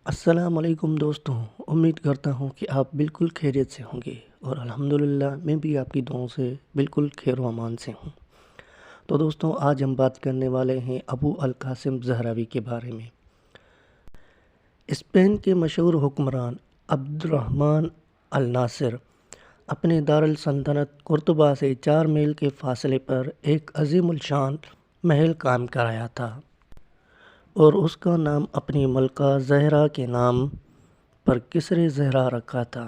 السلام علیکم دوستوں، امید کرتا ہوں کہ آپ بالکل خیریت سے ہوں گے اور الحمدللہ میں بھی آپ کی دعاؤں سے بالکل خیر و امان سے ہوں۔ تو دوستوں، آج ہم بات کرنے والے ہیں ابو القاسم زہراوی کے بارے میں۔ اسپین کے مشہور حکمران عبد الرحمن الناصر اپنے دارالسلطنت قرطبہ سے 4 میل کے فاصلے پر ایک عظیم الشان محل قائم کرایا تھا اور اس کا نام اپنی ملکہ زہرا کے نام پر قصر زہرا رکھا تھا۔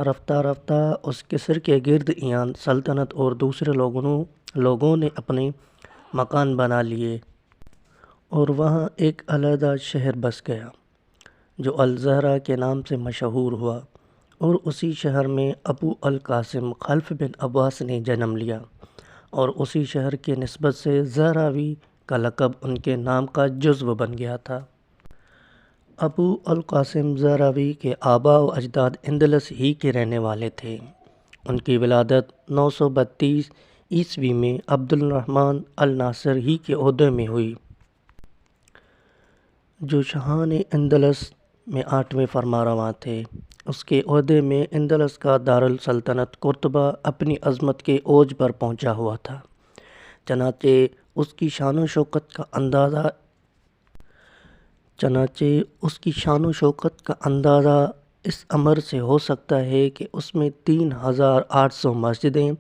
رفتہ رفتہ اس قصر کے گرد ایان سلطنت اور دوسرے لوگوں نے اپنے مکان بنا لیے اور وہاں ایک علیحدہ شہر بس گیا جو الزہرا کے نام سے مشہور ہوا، اور اسی شہر میں ابو القاسم خلف بن عباس نے جنم لیا، اور اسی شہر کے نسبت سے زہراوی کا لقب ان کے نام کا جزو بن گیا تھا۔ ابو القاسم زہراوی کے آباء و اجداد اندلس ہی کے رہنے والے تھے۔ ان کی ولادت 932 عیسوی میں عبد الرحمن الناصر ہی کے عہدے میں ہوئی، جو شاہان اندلس میں 8ویں فرمانروا تھے۔ اس کے عہدے میں اندلس کا دارالسلطنت قرطبہ اپنی عظمت کے اوج پر پہنچا ہوا تھا، چنانچہ اس کی شان و شوکت کا اندازہ اس امر سے ہو سکتا ہے کہ اس میں 3800 مسجدیں،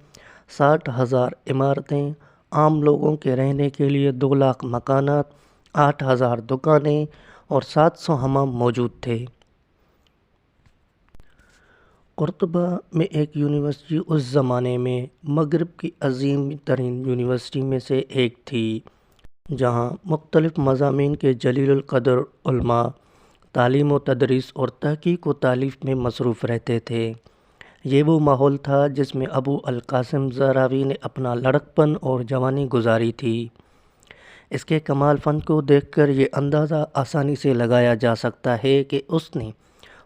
60,000 عمارتیں، عام لوگوں کے رہنے کے لیے 2 لاکھ مکانات، 8,000 دکانیں اور 700 حمام موجود تھے۔ قرطبہ میں ایک یونیورسٹی اس زمانے میں مغرب کی عظیم ترین یونیورسٹی میں سے ایک تھی، جہاں مختلف مضامین کے جلیل القدر علماء تعلیم و تدریس اور تحقیق و تالیف میں مصروف رہتے تھے۔ یہ وہ ماحول تھا جس میں ابو القاسم زہراوی نے اپنا لڑکپن اور جوانی گزاری تھی۔ اس کے کمال فن کو دیکھ کر یہ اندازہ آسانی سے لگایا جا سکتا ہے کہ اس نے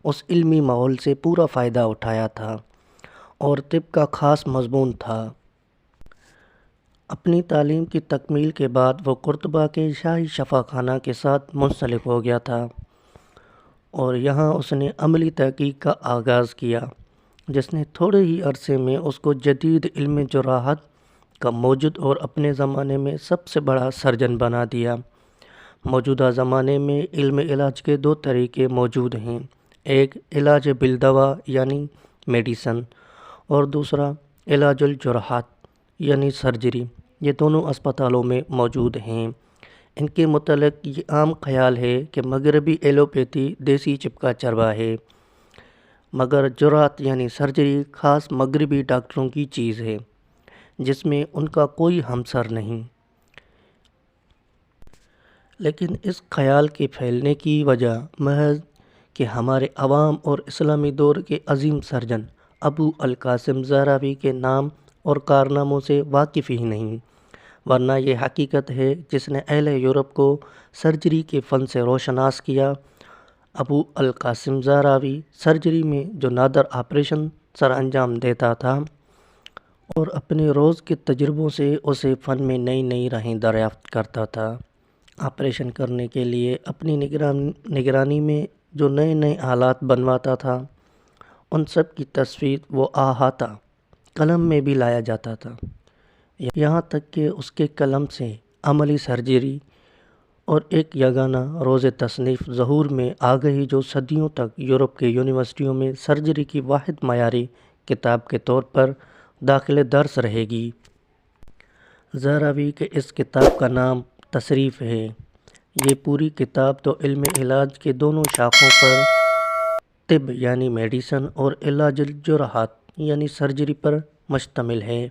اس علمی ماحول سے پورا فائدہ اٹھایا تھا اور طب کا خاص مضمون تھا۔ اپنی تعلیم کی تکمیل کے بعد وہ قرطبہ کے شاہی شفا خانہ کے ساتھ منسلک ہو گیا تھا اور یہاں اس نے عملی تحقیق کا آغاز کیا، جس نے تھوڑے ہی عرصے میں اس کو جدید علم جراحت کا موجد اور اپنے زمانے میں سب سے بڑا سرجن بنا دیا۔ موجودہ زمانے میں علم علاج کے 2 طریقے موجود ہیں، ایک علاج بالدوا یعنی میڈیسن، اور دوسرا علاج الجراحات یعنی سرجری۔ یہ دونوں اسپتالوں میں موجود ہیں۔ ان کے متعلق یہ عام خیال ہے کہ مغربی ایلوپیتھی دیسی چپکا چروا ہے، مگر جراحت یعنی سرجری خاص مغربی ڈاکٹروں کی چیز ہے، جس میں ان کا کوئی ہمسر نہیں۔ لیکن اس خیال کے پھیلنے کی وجہ محض کہ ہمارے عوام اور اسلامی دور کے عظیم سرجن ابو القاسم زہراوی کے نام اور کارناموں سے واقف ہی نہیں، ورنہ یہ حقیقت ہے جس نے اہل یورپ کو سرجری کے فن سے روشناس کیا۔ ابو القاسم زہراوی سرجری میں جو نادر آپریشن سر انجام دیتا تھا اور اپنے روز کے تجربوں سے اسے فن میں نئی نئی راہیں دریافت کرتا تھا۔ آپریشن کرنے کے لیے اپنی نگرانی میں جو نئے نئے آلات بنواتا تھا، ان سب کی تصویر و احاطہ قلم میں بھی لایا جاتا تھا، یہاں تک کہ اس کے قلم سے عملی سرجری اور ایک یگانہ روز تصنیف ظہور میں آ گئی، جو صدیوں تک یورپ کے یونیورسٹیوں میں سرجری کی واحد معیاری کتاب کے طور پر داخل درس رہے گی۔ زہراوی کے اس کتاب کا نام تصریف ہے۔ یہ پوری کتاب تو علم علاج کے دونوں شاخوں پر، طب یعنی میڈیسن اور علاج الجراحات یعنی سرجری پر مشتمل ہے۔